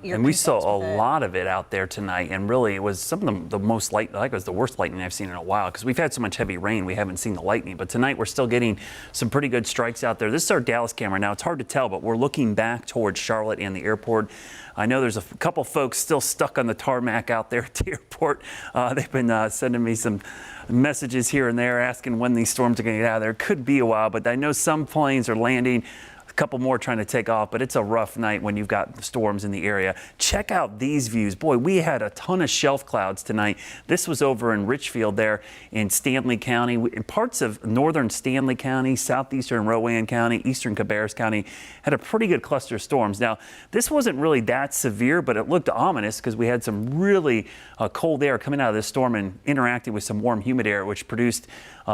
And we saw a lot of it out there tonight, and really it was some of the most light, like it was the worst lightning I've seen in a while, because we've had so much heavy rain we haven't seen the lightning, but tonight we're still getting some pretty good strikes out there. This is our Dallas camera. Now it's hard to tell, but we're looking back towards Charlotte and the airport. I know there's a couple folks still stuck on the tarmac out there at the airport. They've been sending me some messages here and there asking when these storms are going to get out of there. Could be a while, but I know some planes are landing. A couple more trying to take off, but it's a rough night when you've got storms in the area. Check out these views. Boy, we had a ton of shelf clouds tonight. This was over in Richfield there in Stanley County. Parts of northern Stanley County, southeastern Rowan County, eastern Cabarrus County had a pretty good cluster of storms. Now, this wasn't really that severe, but it looked ominous because we had some really cold air coming out of this storm and interacting with some warm, humid air, which produced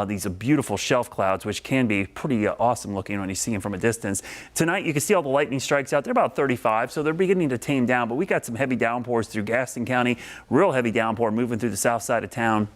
these beautiful shelf clouds, which can be pretty awesome looking when you see them from a distance. Tonight, you can see all the lightning strikes out there, about 35, so they're beginning to tame down, but we got some heavy downpours through Gaston County, real heavy downpour moving through the south side of town.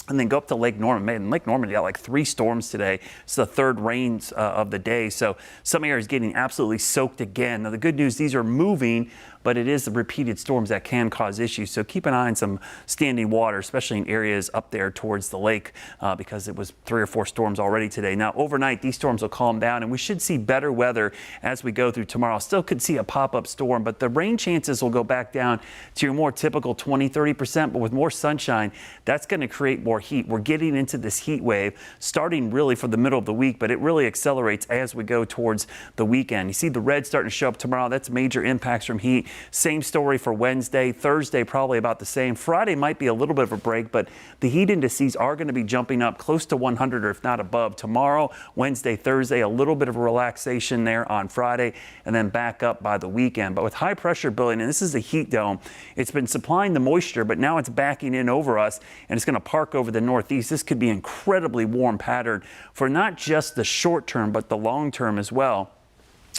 And then go up to Lake Norman. Man, Lake Norman got like 3 storms today. It's the third rains of the day. So some areas getting absolutely soaked again. Now, the good news, these are moving, but it is the repeated storms that can cause issues. So keep an eye on some standing water, especially in areas up there towards the lake, because it was 3 or 4 storms already today. Now, overnight, these storms will calm down, and we should see better weather as we go through tomorrow. Still could see a pop-up storm, but the rain chances will go back down to your more typical 20–30%. But with more sunshine, that's going to create more heat. We're getting into this heat wave starting really from the middle of the week, but it really accelerates as we go towards the weekend. You see the red starting to show up tomorrow. That's major impacts from heat. Same story for Wednesday. Thursday, probably about the same. Friday might be a little bit of a break, but the heat indices are going to be jumping up close to 100 or if not above tomorrow, Wednesday, Thursday, a little bit of a relaxation there on Friday, and then back up by the weekend. But with high pressure building, and this is a heat dome, it's been supplying the moisture, but now it's backing in over us, and it's going to park over the northeast. This could be an incredibly warm pattern for not just the short term, but the long term as well.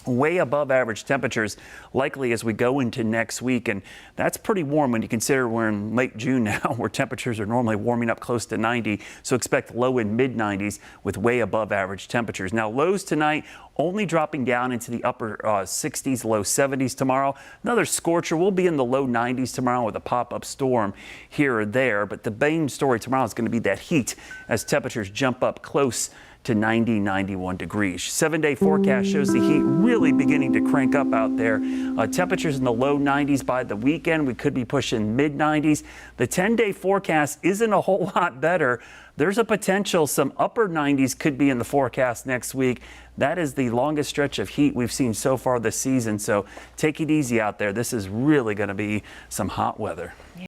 Way above average temperatures likely as we go into next week, and that's pretty warm when you consider we're in late June now, where temperatures are normally warming up close to 90. So expect low and mid 90s with way above average temperatures. Now, lows tonight only dropping down into the upper 60s, low 70s tomorrow. Another scorcher. We'll be in the low 90s tomorrow with a pop-up storm here or there, but the main story tomorrow is going to be that heat as temperatures jump up close to 90, 91 degrees. 7-day forecast shows the heat really beginning to crank up out there. Temperatures in the low 90s by the weekend. We could be pushing mid 90s. The 10-day forecast isn't a whole lot better. There's a potential some upper 90s could be in the forecast next week. That is the longest stretch of heat we've seen so far this season. So take it easy out there. This is really going to be some hot weather.